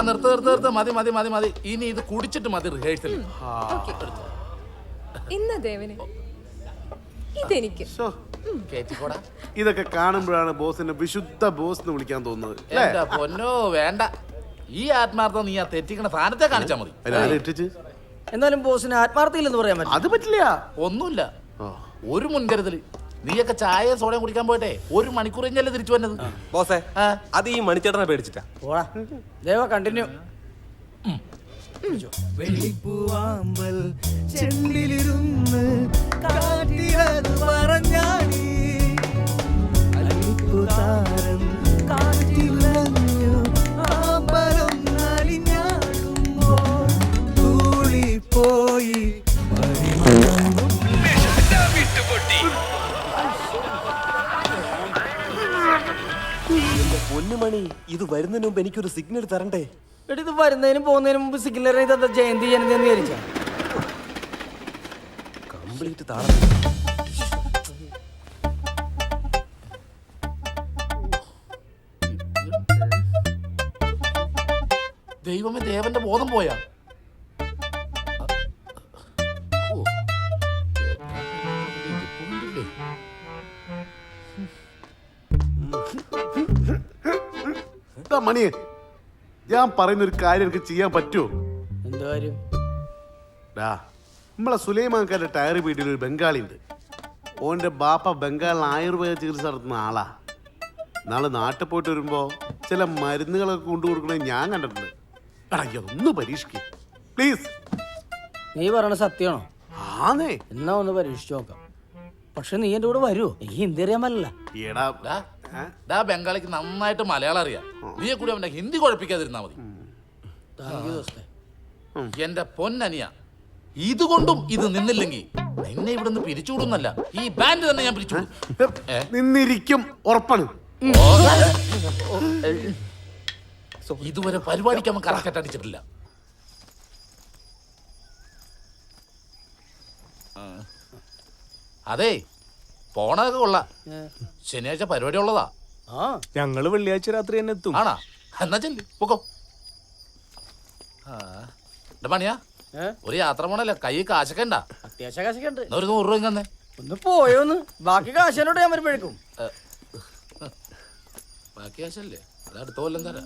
നിർത്ത് മതി മതി മതി മതി. ഇനി ഇത് കുടിച്ചിട്ട് മതി റിഹേഴ്സൽ. ഇന്ന് ദേവന് ഇതെനിക്ക് കേറ്റിക്കോടാ. ഇതൊക്കെ കാണുമ്പോഴാണ് ബോസിനെ വിശുദ്ധ ബോസ് എന്ന് വിളിക്കാൻ തോന്നുന്നത്. എന്റെ പൊന്നോ വേണ്ട. ഈ ആത്മാർത്ഥം നീ ആ തെറ്റിക്കണ സാധനത്തെ കാണിച്ചാ മതി. എന്നാലും ബോസിന് ആത്മാർത്ഥയില്ലെന്ന് പറയാൻ പറ്റും. അത് പറ്റില്ല. ഒന്നുമില്ല, ഒരു മുൻകരുതല്. നീയൊക്കെ സോഡയും കുടിക്കാൻ പോയിട്ടെ 1 മണിക്കൂർ കഴിഞ്ഞല്ലേ തിരിച്ചു വന്നത്. ബോസേ, അത് ഈ മണിച്ചേട്ടനെ പേടിച്ചിട്ടാ. പോടാ ദേവ, കണ്ടിന്യൂ. വെള്ളിപ്പൂവാമ്പൽ ചെണ്ടിലിരുന്ന് കാറ്റിലത് പറഞ്ഞാടി, അല്ലിപ്പൂതാരം കാറ്റിലഞ്ഞു ആമ്പലം നലിഞ്ഞാടുമ്പോൾ തൂളിപ്പോയി പൊന്നുമണി, ഇത് വരുന്നതിന് മുമ്പ് എനിക്കൊരു സിഗ്നൽ തരണ്ടേ? എടി, ഇത് വരുന്നതിനും പോകുന്നതിനും മുമ്പ് സിഗ്നൽ ഇതെന്താ ജയന്തി ജനതി എന്ന് വിചാരിച്ച? കംപ്ലീറ്റ് താളം. ദൈവമേ, ദേവന്റെ ബോധം പോയാ? മണിയെ, ഞാൻ പറയുന്ന ഒരു കാര്യം എനിക്ക് ചെയ്യാൻ പറ്റുമോ? എന്ത് കാര്യം? നമ്മളെ സുലൈമാൻകാരുടെ ടയർ വീട്ടിൽ ഒരു ബംഗാളി ഉണ്ട്. ഓന്റെ ബാപ്പ ബംഗാളിൽ ആയുർവേദ ചികിത്സ നടത്തുന്ന ആളാ. നാളെ നാട്ടിൽ പോയിട്ട് വരുമ്പോ ചില മരുന്നുകളൊക്കെ കൊണ്ടുകൊടുക്കണേ ഞാൻ കണ്ടിട്ടുണ്ട്. അതൊന്ന് പരീക്ഷിക്കും പ്ലീസ്. നീ പറയണ സത്യമാണോ? ആന്നേ. എന്നാ ഒന്ന് പരീക്ഷിച്ചു നോക്കാം. പക്ഷെ നീ എന്റെ കൂടെ വരുമോ? ഈ ഹിന്ദി അറിയാൻ പറ്റില്ല. ബംഗാളിക്ക് നന്നായിട്ട് മലയാളം അറിയാം. നീയെ കൂടി അവന്റെ ഹിന്ദി കുഴപ്പിക്കാതിരുന്നാ മതി. എന്റെ പൊന്നനിയ, ഇതുകൊണ്ടും ഇത് നിന്നില്ലെങ്കിൽ നിന്നെ ഇവിടെ നിന്ന് പിരിച്ചുവിടുന്നല്ല, ഈ ബാൻഡ് തന്നെ ഞാൻ പിരിച്ചുവിടും. നിന്നിരിക്കും, ഉറപ്പാണ്. ഇതുവരെ പരിപാടിക്ക് അവൻ കറക്റ്റ് അടിച്ചിട്ടില്ല. അതെ, പോണതൊക്കെ കൊള്ളാം. ശനിയാഴ്ച പരിപാടി ഉള്ളതാ. ഞങ്ങള് വെള്ളിയാഴ്ച രാത്രി തന്നെ എത്തും. ആണാ? എന്നാ ചെല്ലു, പൊക്കോ. പണിയാ, ഒരു യാത്ര പോണല്ലേ, കൈ കാശൊക്കെ ഉണ്ടാ? അത്യാവശ്യം കാശൊക്കെ ഉണ്ട്. 100 രൂപ തന്നെ. ഒന്ന് പോയോന്ന്, ബാക്കി കാശനോട് ഞാൻ വരുമ്പോഴേക്കും. ബാക്കി കാശല്ലേ, അത് അടുത്ത കൊല്ലം തരാം.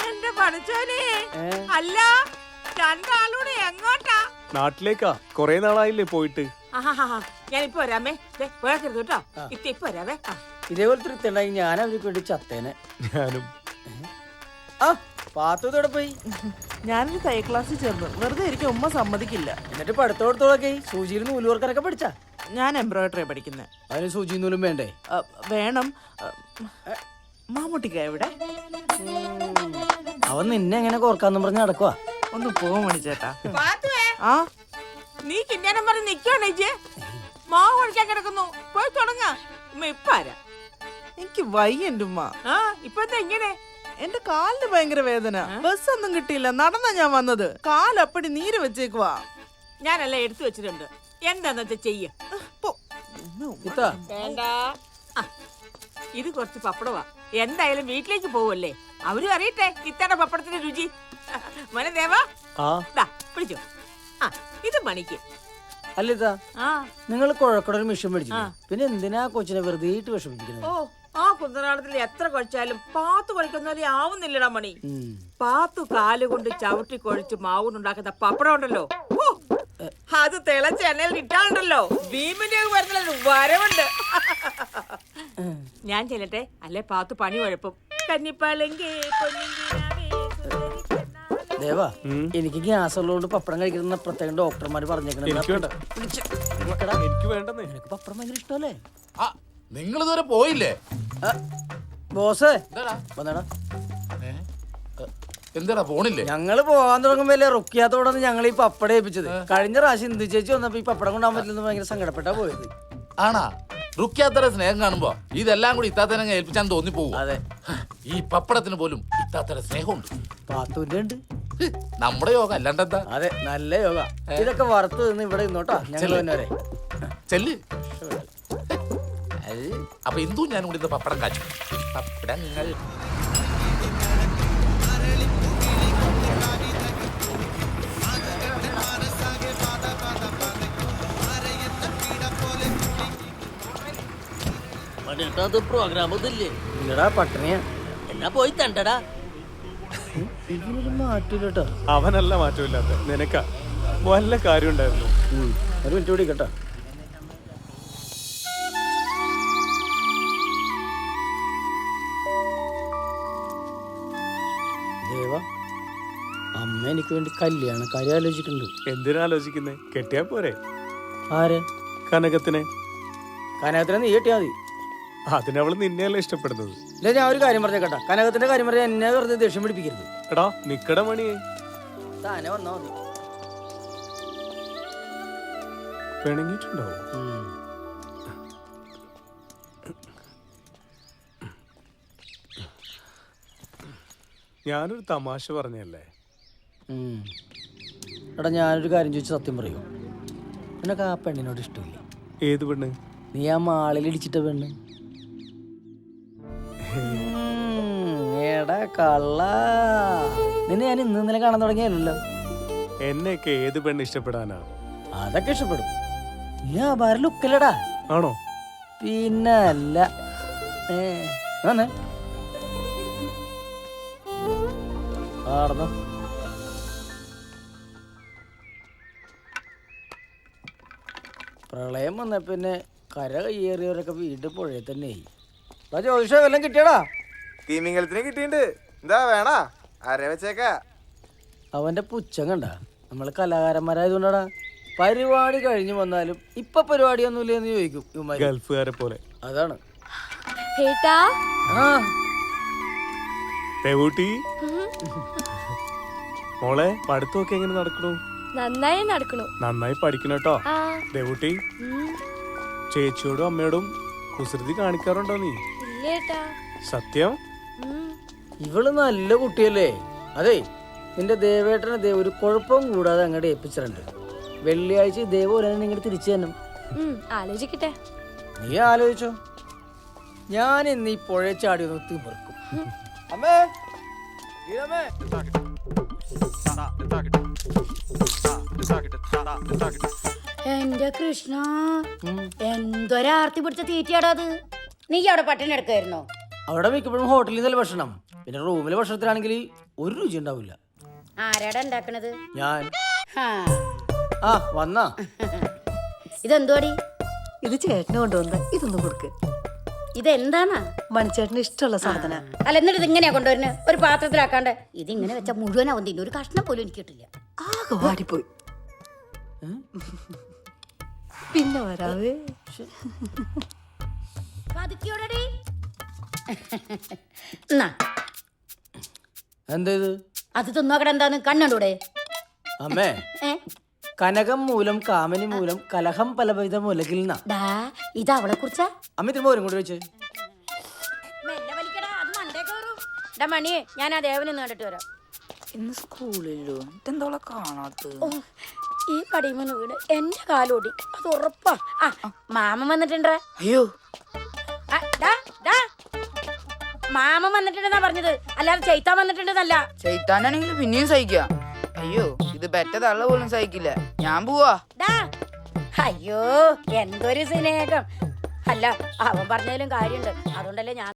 എന്റെ പഠിച്ചോനെ, അല്ല രണ്ടാളൂടെ എങ്ങോട്ടാ? നാട്ടിലേക്കാ. കൊറേ നാളായില്ലേ പോയിട്ട്. ഞാനിപ്പോ വരാമേ, പോയാക്കരുത് കേട്ടോ. ഇപ്പൊ വരാവേ. ഇതേപോലത്തെ ഒരുത്തുണ്ടായി ഞാൻ അവർക്ക് വേണ്ടി ചത്തേനെ. ഞാനും. ആ പാത്തോടെ പോയി. ഞാനൊരു തയ്യ ക്ലാസ്സിൽ ചേർന്നു. വെറുതെ ഇരിക്കും, ഉമ്മ സമ്മതിക്കില്ല. എന്നിട്ട് പഠിത്തോടത്തോളൊക്കെ സൂചിയിൽ നൂലുവർക്കാനൊക്കെ പഠിച്ചാ? ഞാൻ എംബ്രോയിഡറി പഠിക്കുന്നത്. അതിന് സൂചി നൂലും വേണ്ടേ? വേണം. മാമൂട്ടിക്ക എവിടെ? അവൻ നിന്നെ എങ്ങനെ കോർക്കാന്നും പറഞ്ഞ് നടക്കുവാ. ഒന്ന് പോവാൻ മണിച്ചേട്ടാ. ആ, നീ കിന്നാനം പറഞ്ഞ് നിക്കണേ. മാവ് ഒഴിക്കാൻ കിടക്കുന്നു, പോയി തുടങ്ങ. ഇപ്പാരാ? എനിക്ക് വയ്യ എന്റെ ഉമ്മ. ആ, ഇപ്പത്തെ ഇങ്ങനെ എന്റെ കാലിന് ഭയങ്കര വേദന. ബസ് ഒന്നും കിട്ടിയില്ല, നടന്നാ ഞാൻ വന്നത്. കാലപ്പടി നീര് വെച്ചേക്കുവാ. ഞാനെല്ലാം എടുത്തു വെച്ചിട്ടുണ്ട്, എന്താന്ന് വെച്ചാ ചെയ്യ. വേണ്ട, ഇത് കുറച്ച് പപ്പടവാ. എന്തായാലും വീട്ടിലേക്ക് പോവല്ലേ, അവരും അറിയട്ടെ ഇത്തയുടെ പപ്പടത്തിന്റെ രുചി. മോനെ ദേവാ, പിടിച്ചോ. ആ, ഇത് മണിക്ക്. അല്ലിതാ, നിങ്ങൾ കുഴക്കടൊരു മിഷൻ മേടിച്ചു, പിന്നെ എന്തിനാ കൊച്ചിനെ വെറുതെ വിഷമിപ്പിക്കുന്നത്? ഓ, ആ കുന്തനാളത്തിൽ എത്ര കുഴച്ചാലും പാത്തു കുഴക്കുന്നവരെ ആവുന്നില്ലടാ മണി. പാത്തു കാലുകൊണ്ട് ചവിട്ടി കുഴച്ച് മാവുണ്ടാക്കുന്ന പപ്പടം ഉണ്ടല്ലോ, അത് തിളച്ച എണ്ണയിൽ ഇട്ടാണ്ടല്ലോ, ഭീമിന്റെ വരുന്ന വരവുണ്ട്. ഞാൻ ചെല്ലട്ടെ, അല്ലെ പാത്തു പണി കുഴപ്പം. കന്നിപ്പാലെങ്കി ദേവാ, എനിക്ക് ഗ്യാസ് ഉള്ളതുകൊണ്ട് പപ്പടം കഴിക്കുന്ന പ്രത്യേകം ഡോക്ടർമാര് പറഞ്ഞേക്കണം. പപ്പടം ഭയങ്കര ഇഷ്ടമല്ലേ? നിങ്ങൾ ഇതുവരെ പോയില്ലേ? ബോസേ വന്നടാ. എന്താടാ പോണില്ലേ? ഞങ്ങള് പോകാൻ തുടങ്ങുമ്പോ റുക്കിയാത്തോടാണ് ഞങ്ങൾ ഈ പപ്പടം ഏൽപ്പിച്ചത്. കഴിഞ്ഞ പ്രാവശ്യം ഇന്ദു ചേച്ചി വന്നപ്പോ ഈ പപ്പടം കൊണ്ടാൻ പറ്റില്ലെന്ന് ഭയങ്കര സങ്കടപ്പെട്ടാ പോയത്. ആണാ? റുക്കിയാത്തയുടെ സ്നേഹം കാണുമ്പോ ഇതെല്ലാം കൂടി ഇത്താത്തനെ ഏൽപ്പിച്ചാൻ തോന്നിപ്പോകും. അതെ, ഈ പപ്പടത്തിന് പോലും ഇത്താത്തയുടെ സ്നേഹമുണ്ട്. പാത്തൂന്റെ ഉണ്ട്. നമ്മുടെ യോഗ അല്ലാണ്ടെന്താ? അതെ, നല്ല യോഗ. ഇതൊക്കെ വറുത്ത് നിന്ന് ഇവിടെ നിന്നോട്ടാ, ഞങ്ങൾ തന്നെ വരെ. ചെല്ല്. പപ്പടങ്ങൾ. അപ്പൊ ഇന്ദു ഞാൻ കൂടി ഇന്ന് പപ്പടം കാച്ചു. പപ്പടങ്ങൾ. പ്രോഗ്രാം ഇല്ലടാ, പട്ടണിയാ. എന്നാ പോയി തണ്ടടാ. ഇതിനൊരു മാറ്റൂലട്ടോ. അവനല്ല മാറ്റമില്ലാത്ത നിനക്കാ വല്ല കാര്യം ഉണ്ടായിരുന്നു. ഒരു മിനിറ്റ് കൂടി കേട്ടോ. ദേവ, അമ്മ എനിക്ക് വേണ്ടി കല്യാണക്കാര്യം ആലോചിക്കുന്നുണ്ട്. എന്തിനാ ആലോചിക്കുന്നേ? കെട്ടിയാ പോരെ? ആരെ? കനകത്തിനെ. കനകത്തിനെ നീ കെട്ടിയാ മതി. അതിനവള് നിന്നെയല്ല ഇഷ്ടപ്പെടുന്നത്. ഇല്ല, ഞാൻ ഒരു കാര്യം പറഞ്ഞ കേട്ടാ. കനകത്തിന്റെ കാര്യം പറഞ്ഞാൽ എന്നെ വെറുതെ ദേഷ്യം പിടിപ്പിക്കരുത്. എടാ നിക്കട മണിയെ. താനെ വന്നാ മതി. പിണങ്ങിട്ടുണ്ടാവും. ഞാനൊരു തമാശ പറഞ്ഞല്ലേ. എടാ, ഞാനൊരു കാര്യം ചോദിച്ചു സത്യം പറയൂ. നിനക്ക് ആ പെണ്ണിനോട് ഇഷ്ടമില്ല? ഏത് പെണ്ണ്? നീ ആ മാളിൽ ഇടിച്ചിട്ട പെണ്ണ്. എടാ കള്ള, നിന്നെ ഞാൻ ഇന്നലെ കാണാൻ തുടങ്ങിയല്ലോ. എന്നെയൊക്കെ ഏത് പെണ്ണ് ഇഷ്ടപ്പെടാനാ? അതൊക്കെ ഇഷ്ടപ്പെടും. നീ ആ ഭാരം ലുക്കല്ലടാ. ആണോ? പിന്നെ അല്ല. ആടന്നോ. പ്രളയം വന്ന പിന്നെ കര കയ്യേറിയവരൊക്കെ വീണ്ടും പുഴയിൽ തന്നെ ആയി. ജ്യോതിഷ വല്ലതും കിട്ടിയടാ? തീമിംഗലത്തിന് കിട്ടിയിട്ടുണ്ട്. എന്താ വേണാ? ആരെ വെച്ചേക്കാ? അവന്റെ പുച്ഛം കണ്ട. നമ്മള് കലാകാരന്മാരായതുകൊണ്ടാടാ. പരിപാടി കഴിഞ്ഞു വന്നാലും ഇപ്പൊ പരിപാടിയൊന്നുമില്ലെന്ന് ചോദിക്കും ഇവന്മാര്. ഗൾഫുകാരെ പോലെ. അതാണ്. ഏട്ടാ, ആ ദേവൂട്ടി, മോളെ പഠിത്തമൊക്കെ എങ്ങനെ നടക്കണു? നന്നായി നടക്കണു. നന്നായി പഠിക്കണം കേട്ടോ. ആ, ദേവൂട്ടി, ചേച്ചിയോടും അമ്മയോടും കുസൃതി കാണിക്കാറുണ്ടോ നീ? ഇല്ലേട്ടാ. സത്യം? ഇവള് നല്ല കുട്ടിയല്ലേ. അതെ, നിന്റെ ദേവേട്ടനെ ഒരു കുഴപ്പം കൂടാതെ അങ്ങോട്ട് ഏൽപ്പിച്ചിട്ടുണ്ട്. വെള്ളിയാഴ്ച ദേവോരനെ ഇങ്ങോട്ട് തിരിച്ചു തന്നെ. ആലോചിക്കട്ടെ. നീ ആലോചിച്ചോ. ഞാൻ ഇന്ന് ഈ പുഴ ചാടി ഒന്ന് തിമിർക്കും. അമ്മേ, ഗീതമ്മേ. എന്റെ കൃഷ്ണ, എന്തൊരാർത്തി പിടിച്ച തീറ്റയാടാ അത്. നീ അവിടെ പട്ടിണി എടുക്കായിരുന്നോ? അവിടെ മിക്കപ്പോഴും ഹോട്ടലിൽ നിന്നല്ല ഭക്ഷണം. പിന്നെ റൂമിലെ ഭക്ഷണത്തിലാണെങ്കിൽ ഒരു രുചി ഉണ്ടാവില്ല. ആരാടാ ഉണ്ടാക്കണത്? ഞാൻ. ഹാ. ആ വന്നാ. ഇതെന്തോടി? ഇത് ചേട്ടന് കൊണ്ടുവന്ന. ഇതൊന്നും കൊടുക്ക്. ഇതെന്താന്നാ? മണിച്ചേട്ടന് ഇഷ്ടമുള്ള സാധന. അല്ല, എന്നിട്ട് ഇത് ഇങ്ങനെയാ കൊണ്ടുവരുന്നത്? ഒരു പാത്രത്തിലാക്കാണ്ട്. ഇതിങ്ങനെ വെച്ചാ മുഴുവനാവും തിന്നു. ഒരു കഷ്ണം പോലും എനിക്ക് കിട്ടില്ല. ആകെ വാടിപ്പോയി. പിന്നെ വരാവേ. പതുക്കിയോടടി. എന്താ ഇത്? അത് തിന്നോക്കട. എന്താന്ന് കണ്ണൂടെ? അമ്മേ, കനകം മൂലം കാമനി മൂലം കലഹം പലവിധ മുലകിൽ നിന്നാ. ഇത് അവളെ കുറിച്ചാ? അമ്മ തിരുമ്പോ ഓരും കൂടി വെച്ച്. മണിയെ, ഞാൻ ആ ദേവനെ കണ്ടിട്ട് വരാം. ഇന്ന് സ്കൂളിലോ ഇതെന്തോളെ കാണാത്തത്? ഈ പടിമന്ന് വീട് എന്റെ കാലോടി, അത് ഉറപ്പാ. ആ, മാമൻ വന്നിട്ടുണ്ടാ? അയ്യോ, മാമൻ വന്നിട്ടുണ്ടെന്നാ പറഞ്ഞത്, അല്ലാതെ ചെയ്ത്താൻ വന്നിട്ടുണ്ടെന്നല്ല. ചെയ്ത്താനാണെങ്കിൽ പിന്നെയും സഹിക്കാം. അയ്യോ, ഇത് പെറ്റ തള്ള പോലും സഹിക്കില്ല. ഞാൻ പോവാ. അയ്യോ, എന്തൊരു സ്നേഹം. അല്ല, അവൻ പറഞ്ഞതിലും കാര്യമുണ്ട്. അതുകൊണ്ടല്ലേ ഞാൻ